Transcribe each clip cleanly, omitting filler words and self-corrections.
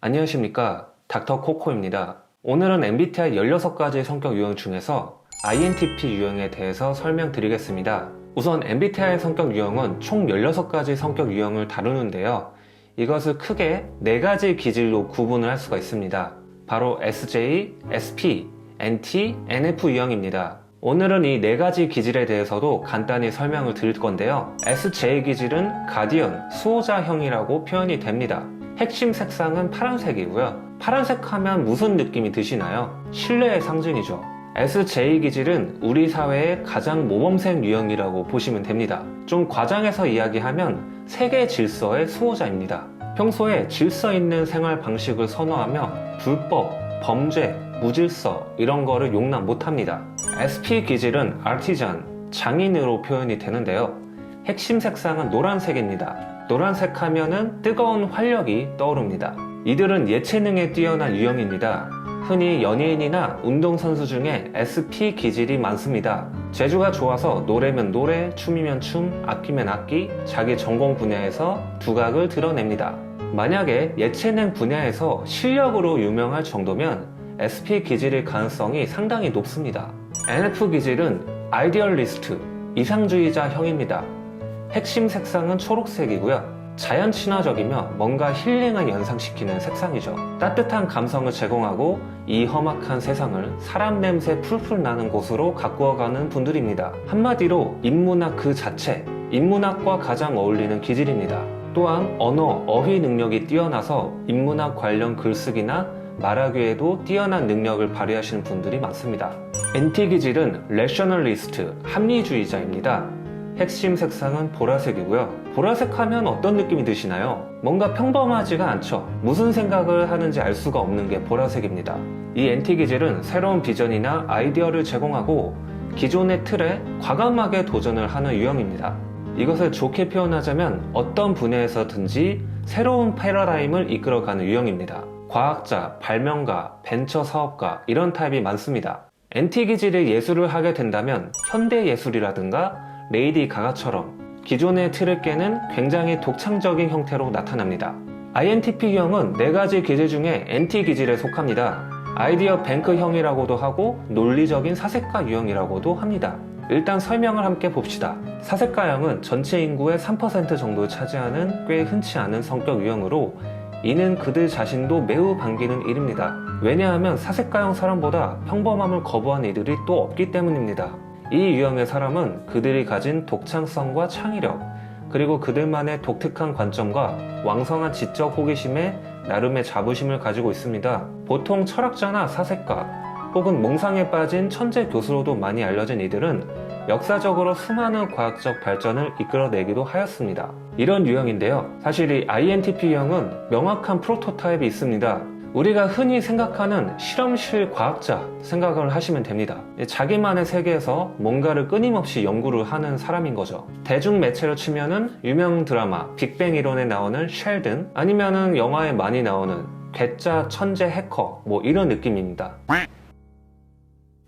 안녕하십니까, 닥터 코코입니다. 오늘은 MBTI 16가지 성격 유형 중에서 INTP 유형에 대해서 설명드리겠습니다. 우선 MBTI 성격 유형은 총 16가지 성격 유형을 다루는데요. 이것을 크게 4가지 기질로 구분을 할 수가 있습니다. 바로 SJ, SP, NT, NF 유형입니다. 오늘은 이 4가지 기질에 대해서도 간단히 설명을 드릴 건데요. SJ 기질은 가디언, 수호자형이라고 표현이 됩니다. 핵심 색상은 파란색이고요. 파란색 하면 무슨 느낌이 드시나요? 신뢰의 상징이죠. SJ 기질은 우리 사회의 가장 모범생 유형이라고 보시면 됩니다. 좀 과장해서 이야기하면 세계 질서의 수호자입니다. 평소에 질서 있는 생활 방식을 선호하며 불법, 범죄, 무질서 이런 거를 용납 못합니다. SP 기질은 아티잔, 장인으로 표현이 되는데요. 핵심 색상은 노란색입니다. 노란색 하면은 뜨거운 활력이 떠오릅니다. 이들은 예체능에 뛰어난 유형입니다. 흔히 연예인이나 운동선수 중에 SP 기질이 많습니다. 재주가 좋아서 노래면 노래, 춤이면 춤, 악기면 악기, 자기 전공 분야에서 두각을 드러냅니다. 만약에 예체능 분야에서 실력으로 유명할 정도면 SP 기질일 가능성이 상당히 높습니다. NF 기질은 아이디얼리스트, 이상주의자형입니다. 핵심 색상은 초록색이고요. 자연 친화적이며 뭔가 힐링을 연상시키는 색상이죠. 따뜻한 감성을 제공하고 이 험악한 세상을 사람 냄새 풀풀 나는 곳으로 가꾸어가는 분들입니다. 한마디로 인문학 그 자체, 인문학과 가장 어울리는 기질입니다. 또한 언어, 어휘 능력이 뛰어나서 인문학 관련 글쓰기나 말하기에도 뛰어난 능력을 발휘하시는 분들이 많습니다. NT 기질은 레셔널리스트, 합리주의자입니다. 핵심 색상은 보라색이고요. 보라색 하면 어떤 느낌이 드시나요? 뭔가 평범하지가 않죠. 무슨 생각을 하는지 알 수가 없는 게 보라색입니다. 이 NT 기질은 새로운 비전이나 아이디어를 제공하고 기존의 틀에 과감하게 도전을 하는 유형입니다. 이것을 좋게 표현하자면 어떤 분야에서든지 새로운 패러다임을 이끌어가는 유형입니다. 과학자, 발명가, 벤처 사업가 이런 타입이 많습니다. NT 기질의 예술을 하게 된다면 현대 예술이라든가 레이디 가가처럼 기존의 틀을 깨는 굉장히 독창적인 형태로 나타납니다. INTP 유형은 4가지 기질 중에 NT 기질에 속합니다. 아이디어 뱅크형이라고도 하고 논리적인 사색가 유형이라고도 합니다. 일단 설명을 함께 봅시다. 사색가형은 전체 인구의 3% 정도를 차지하는 꽤 흔치 않은 성격 유형으로 이는 그들 자신도 매우 반기는 일입니다. 왜냐하면 사색가형 사람보다 평범함을 거부하는 이들이 또 없기 때문입니다. 이 유형의 사람은 그들이 가진 독창성과 창의력, 그리고 그들만의 독특한 관점과 왕성한 지적 호기심에 나름의 자부심을 가지고 있습니다. 보통 철학자나 사색가 혹은 몽상에 빠진 천재 교수로도 많이 알려진 이들은 역사적으로 수많은 과학적 발전을 이끌어내기도 하였습니다. 이런 유형인데요. 사실 이 INTP 유형은 명확한 프로토타입이 있습니다. 우리가 흔히 생각하는 실험실 과학자 생각을 하시면 됩니다. 자기만의 세계에서 뭔가를 끊임없이 연구를 하는 사람인 거죠. 대중 매체로 치면은 유명 드라마 빅뱅 이론에 나오는 셸든, 아니면은 영화에 많이 나오는 괴짜 천재 해커 뭐 이런 느낌입니다.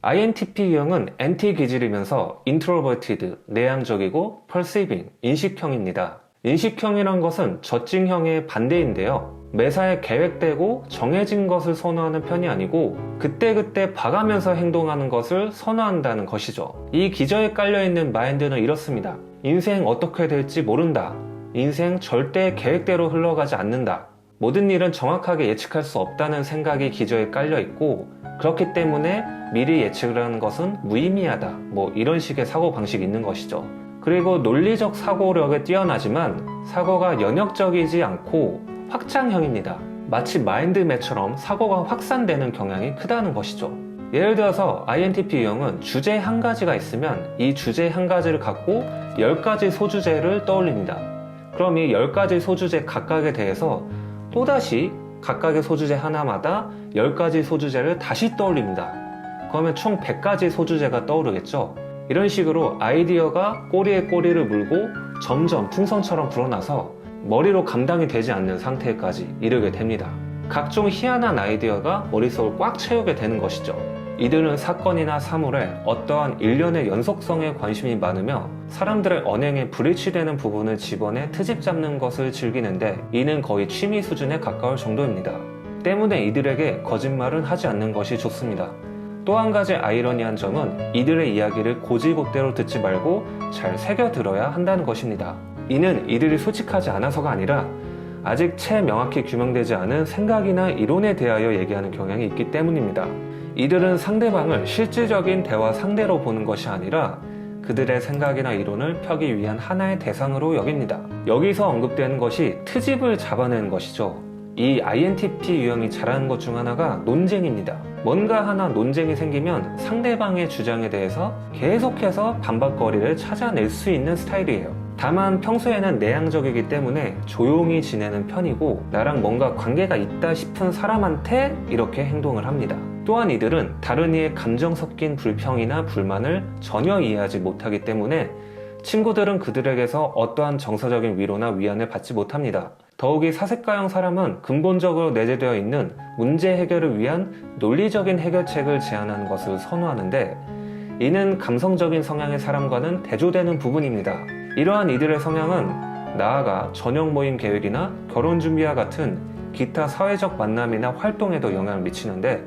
INTP 유형은 NT 기질이면서 인트로버티드, 내향적이고 perceiving, 인식형입니다. 인식형이란 것은 저증형의 반대인데요. 매사에 계획되고 정해진 것을 선호하는 편이 아니고 그때그때 봐가면서 행동하는 것을 선호한다는 것이죠. 이 기저에 깔려있는 마인드는 이렇습니다. 인생 어떻게 될지 모른다. 인생 절대 계획대로 흘러가지 않는다. 모든 일은 정확하게 예측할 수 없다는 생각이 기저에 깔려있고 그렇기 때문에 미리 예측을 하는 것은 무의미하다. 뭐 이런 식의 사고방식이 있는 것이죠. 그리고 논리적 사고력에 뛰어나지만 사고가 연역적이지 않고 확장형입니다. 마치 마인드맵처럼 사고가 확산되는 경향이 크다는 것이죠. 예를 들어서 INTP 유형은 주제 한 가지가 있으면 이 주제 한 가지를 갖고 10가지 소주제를 떠올립니다. 그럼 이 10가지 소주제 각각에 대해서 또다시 각각의 소주제 하나마다 10가지 소주제를 다시 떠올립니다. 그러면 총 100가지 소주제가 떠오르겠죠. 이런 식으로 아이디어가 꼬리에 꼬리를 물고 점점 풍선처럼 불어나서 머리로 감당이 되지 않는 상태까지 이르게 됩니다. 각종 희한한 아이디어가 머릿속을 꽉 채우게 되는 것이죠. 이들은 사건이나 사물에 어떠한 일련의 연속성에 관심이 많으며 사람들의 언행에 불일치되는 부분을 집어내 트집 잡는 것을 즐기는데 이는 거의 취미 수준에 가까울 정도입니다. 때문에 이들에게 거짓말은 하지 않는 것이 좋습니다. 또 한 가지 아이러니한 점은 이들의 이야기를 고지곳대로 듣지 말고 잘 새겨들어야 한다는 것입니다. 이는 이들이 솔직하지 않아서가 아니라 아직 채 명확히 규명되지 않은 생각이나 이론에 대하여 얘기하는 경향이 있기 때문입니다. 이들은 상대방을 실질적인 대화 상대로 보는 것이 아니라 그들의 생각이나 이론을 펴기 위한 하나의 대상으로 여깁니다. 여기서 언급되는 것이 트집을 잡아내는 것이죠. 이 INTP 유형이 잘하는 것 중 하나가 논쟁입니다. 뭔가 하나 논쟁이 생기면 상대방의 주장에 대해서 계속해서 반박거리를 찾아낼 수 있는 스타일이에요. 다만 평소에는 내향적이기 때문에 조용히 지내는 편이고 나랑 뭔가 관계가 있다 싶은 사람한테 이렇게 행동을 합니다. 또한 이들은 다른 이의 감정 섞인 불평이나 불만을 전혀 이해하지 못하기 때문에 친구들은 그들에게서 어떠한 정서적인 위로나 위안을 받지 못합니다. 더욱이 사색가형 사람은 근본적으로 내재되어 있는 문제 해결을 위한 논리적인 해결책을 제안하는 것을 선호하는데 이는 감성적인 성향의 사람과는 대조되는 부분입니다. 이러한 이들의 성향은 나아가 저녁 모임 계획이나 결혼 준비와 같은 기타 사회적 만남이나 활동에도 영향을 미치는데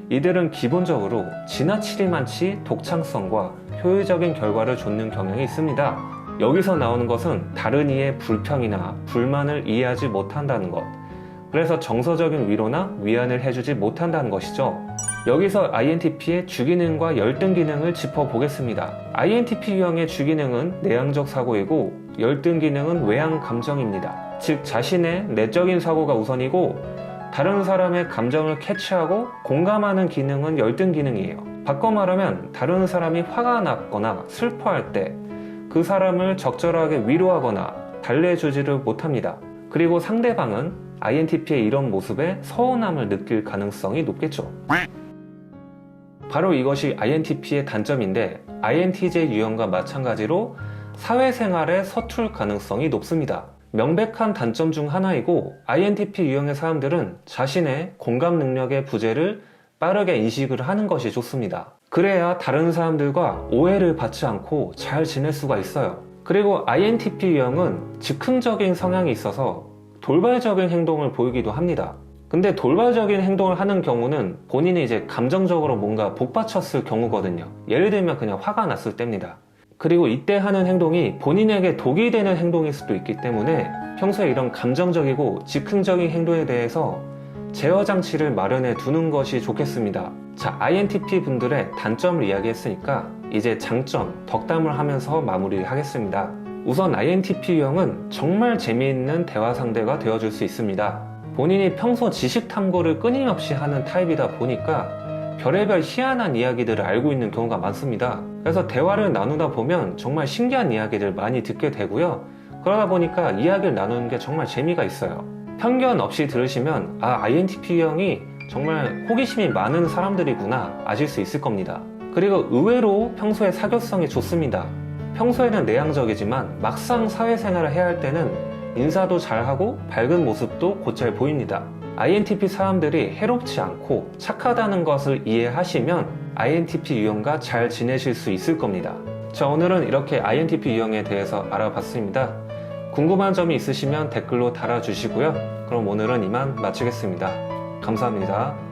이들은 기본적으로 지나치리만치 독창성과 효율적인 결과를 좇는 경향이 있습니다. 여기서 나오는 것은 다른 이의 불평이나 불만을 이해하지 못한다는 것, 그래서 정서적인 위로나 위안을 해주지 못한다는 것이죠. 여기서 INTP의 주기능과 열등 기능을 짚어보겠습니다. INTP 유형의 주기능은 내향적 사고이고 열등 기능은 외향 감정입니다. 즉 자신의 내적인 사고가 우선이고 다른 사람의 감정을 캐치하고 공감하는 기능은 열등 기능이에요. 바꿔 말하면 다른 사람이 화가 났거나 슬퍼할 때 그 사람을 적절하게 위로하거나 달래주지를 못합니다. 그리고 상대방은 INTP의 이런 모습에 서운함을 느낄 가능성이 높겠죠. 바로 이것이 INTP의 단점인데 INTJ 유형과 마찬가지로 사회생활에 서툴 가능성이 높습니다. 명백한 단점 중 하나이고 INTP 유형의 사람들은 자신의 공감 능력의 부재를 빠르게 인식을 하는 것이 좋습니다. 그래야 다른 사람들과 오해를 받지 않고 잘 지낼 수가 있어요. 그리고 INTP 유형은 즉흥적인 성향이 있어서 돌발적인 행동을 보이기도 합니다. 근데 돌발적인 행동을 하는 경우는 본인이 이제 감정적으로 뭔가 복받쳤을 경우거든요. 예를 들면 그냥 화가 났을 때입니다. 그리고 이때 하는 행동이 본인에게 독이 되는 행동일 수도 있기 때문에 평소에 이런 감정적이고 즉흥적인 행동에 대해서 제어 장치를 마련해 두는 것이 좋겠습니다. 자, INTP 분들의 단점을 이야기했으니까 이제 장점, 덕담을 하면서 마무리하겠습니다. 우선 INTP 유형은 정말 재미있는 대화 상대가 되어줄 수 있습니다. 본인이 평소 지식 탐구를 끊임없이 하는 타입이다 보니까 별의별 희한한 이야기들을 알고 있는 경우가 많습니다. 그래서 대화를 나누다 보면 정말 신기한 이야기들 많이 듣게 되고요. 그러다 보니까 이야기를 나누는 게 정말 재미가 있어요. 편견 없이 들으시면 INTP 유형이 정말 호기심이 많은 사람들이구나 아실 수 있을 겁니다. 그리고 의외로 평소에 사교성이 좋습니다. 평소에는 내향적이지만 막상 사회생활을 해야 할 때는 인사도 잘하고 밝은 모습도 곧잘 보입니다. INTP 사람들이 해롭지 않고 착하다는 것을 이해하시면 INTP 유형과 잘 지내실 수 있을 겁니다. 자, 오늘은 이렇게 INTP 유형에 대해서 알아봤습니다. 궁금한 점이 있으시면 댓글로 달아주시고요. 그럼 오늘은 이만 마치겠습니다. 감사합니다.